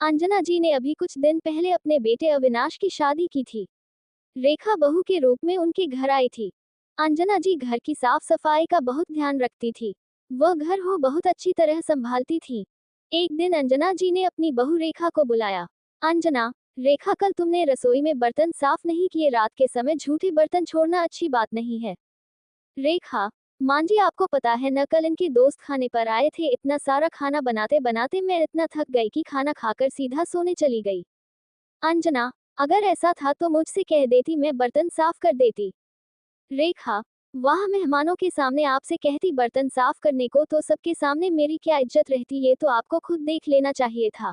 अंजना जी ने अभी कुछ दिन पहले अपने बेटे अविनाश की शादी की थी। रेखा बहू के रूप में उनके घर आई थी। अंजना जी घर की साफ सफाई का बहुत ध्यान रखती थी। वह घर हो बहुत अच्छी तरह संभालती थी। एक दिन अंजना जी ने अपनी बहू रेखा को बुलाया। अंजना, रेखा, कल तुमने रसोई में बर्तन साफ नहीं किए। रात के समय झूठे बर्तन छोड़ना अच्छी बात नहीं है। रेखा, मां जी, आपको पता है न, कल इनके दोस्त खाने पर आए थे। इतना सारा खाना बनाते बनाते मैं इतना थक गई कि खाना खाकर सीधा सोने चली गई। अंजना, अगर ऐसा था तो मुझसे कह देती, मैं बर्तन साफ कर देती। रेखा, वाह, मेहमानों के सामने आपसे कहती बर्तन साफ करने को, तो सबके सामने मेरी क्या इज्जत रहती। ये तो आपको खुद देख लेना चाहिए था।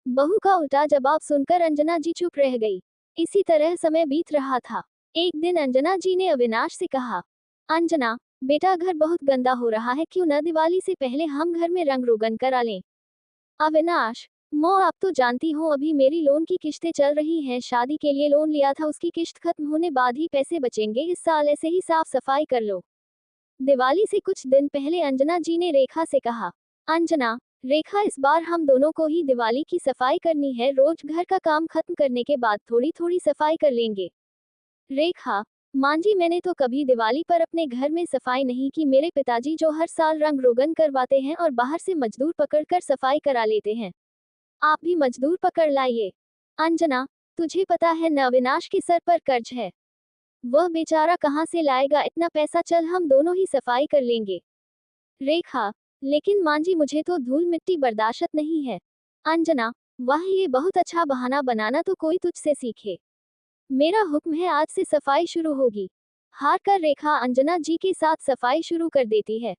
बहू का उल्टा जवाब सुनकर अंजना जी चुप रह गई। इसी तरह समय बीत रहा था। एक दिन अंजना जी ने अविनाश से कहा, अंजना, बेटा, घर बहुत गंदा हो रहा है, क्यों न दिवाली से पहले हम घर में रंग रोगन करा लें। अविनाश, मौ, आप तो जानती हो अभी मेरी लोन की किश्तें चल रही हैं। शादी के लिए लोन लिया था, उसकी किश्त खत्म होने बाद ही पैसे बचेंगे। इस साल ऐसे ही साफ सफाई कर लो। दिवाली से कुछ दिन पहले अंजना जी ने रेखा से कहा, अंजना, रेखा, इस बार हम दोनों को ही दिवाली की सफाई करनी है। रोज घर का काम खत्म करने के बाद थोड़ी थोड़ी सफाई कर लेंगे। रेखा, मां जी, मैंने तो कभी दिवाली पर अपने घर में सफाई नहीं की। मेरे पिताजी जो हर साल रंग रोगन करवाते हैं और बाहर से मजदूर पकड़कर सफाई करा लेते हैं। आप भी मजदूर पकड़ लाइए। अंजना, तुझे पता है न, अविनाश के सर पर कर्ज है। वह बेचारा कहाँ से लाएगा इतना पैसा। चल, हम दोनों ही सफाई कर लेंगे। रेखा, लेकिन मां जी, मुझे तो धूल मिट्टी बर्दाश्त नहीं है। अंजना, वाह, ये बहुत अच्छा बहाना बनाना, तो कोई तुझसे सीखे। मेरा हुक्म है, आज से सफाई शुरू होगी। हार कर रेखा अंजना जी के साथ सफाई शुरू कर देती है।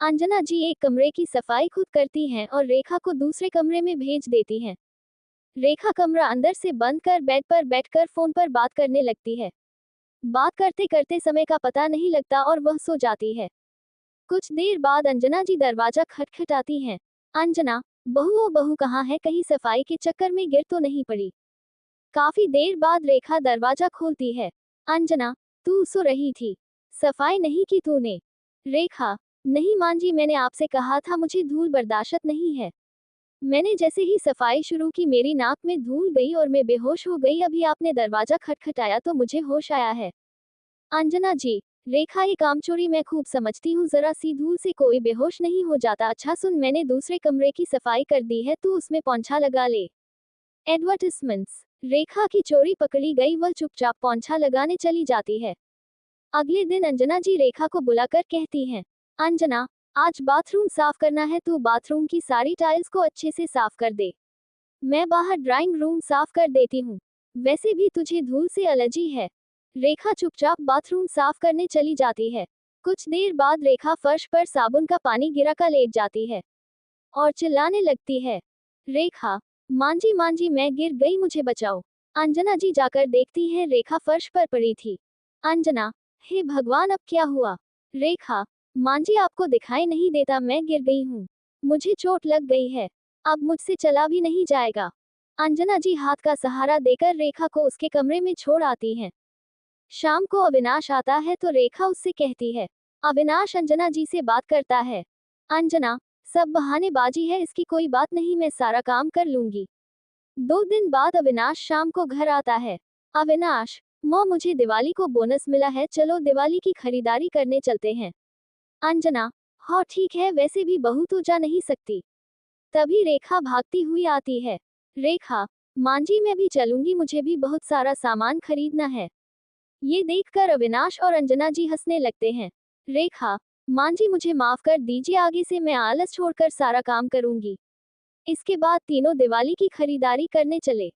अंजना जी एक कमरे की सफाई खुद करती हैं और रेखा को दूसरे कमरे में भेज देती हैं। रेखा कमरा अंदर से बंद कर बेड पर बैठकर फोन पर बात करने लगती है। बात करते करते समय का पता नहीं लगता और वह सो जाती है। कुछ देर बाद अंजना जी दरवाजा खटखटाती हैं। अंजना, बहू, ओ बहू, कहाँ है? कहीं सफाई के चक्कर में गिर तो नहीं पड़ी? काफी देर बाद रेखा दरवाजा खोलती है। अंजना, तू सो रही थी? सफाई नहीं की तूने? रेखा, नहीं मां जी, मैंने आपसे कहा था मुझे धूल बर्दाश्त नहीं है। मैंने जैसे ही सफाई शुरू की मेरी नाक में धूल गई और मैं बेहोश हो गई। अभी आपने दरवाजा खटखटाया तो मुझे होश आया है। अंजना जी, रेखा, ये कामचोरी मैं खूब समझती हूँ। जरा सी धूल से कोई बेहोश नहीं हो जाता। अच्छा सुन, मैंने दूसरे कमरे की सफाई कर दी है, तू उसमें पोंछा लगा ले। एडवर्टिजमेंट्स। रेखा की चोरी पकड़ी गई। वह चुपचाप पोंछा लगाने चली जाती है। अगले दिन अंजना जी रेखा को बुलाकर कहती हैं, अंजना, आज बाथरूम साफ करना है। तू बाथरूम की सारी टाइल्स को अच्छे से साफ कर दे। मैं बाहर ड्राइंग रूम साफ कर देती हूँ। वैसे भी तुझे धूल से एलर्जी है। रेखा चुपचाप बाथरूम साफ करने चली जाती है। कुछ देर बाद रेखा फर्श पर साबुन का पानी गिरा कर लेट जाती है और चिल्लाने लगती है, रेखा, मां जी, मैं गिर गई, मुझे बचाओ। अंजना जी जाकर देखती है, रेखा फर्श पर पड़ी थी। अंजना, हे भगवान, अब क्या हुआ? रेखा, मां जी, आपको दिखाई नहीं देता मैं गिर गई हूँ। मुझे चोट लग गई है। अब मुझसे चला भी नहीं जाएगा। अंजना जी हाथ का सहारा देकर रेखा को उसके कमरे में छोड़ आती हैं। शाम को अविनाश आता है तो रेखा उससे कहती है। अविनाश अंजना जी से बात करता है। अंजना, सब बहानेबाजी है, इसकी कोई बात नहीं, मैं सारा काम कर लूंगी। 2 दिन बाद अविनाश शाम को घर आता है। अविनाश, मौ, मुझे दिवाली को बोनस मिला है, चलो दिवाली की खरीदारी करने चलते हैं। अंजना, हाँ ठीक है, वैसे भी बहू तो जा नहीं सकती। तभी रेखा भागती हुई आती है। रेखा, मां जी, मैं भी चलूंगी, मुझे भी बहुत सारा सामान खरीदना है। ये देखकर अविनाश और अंजना जी हंसने लगते हैं। रेखा, मां जी, मुझे माफ कर दीजिए, आगे से मैं आलस छोड़कर सारा काम करूंगी। इसके बाद तीनों दिवाली की खरीदारी करने चले।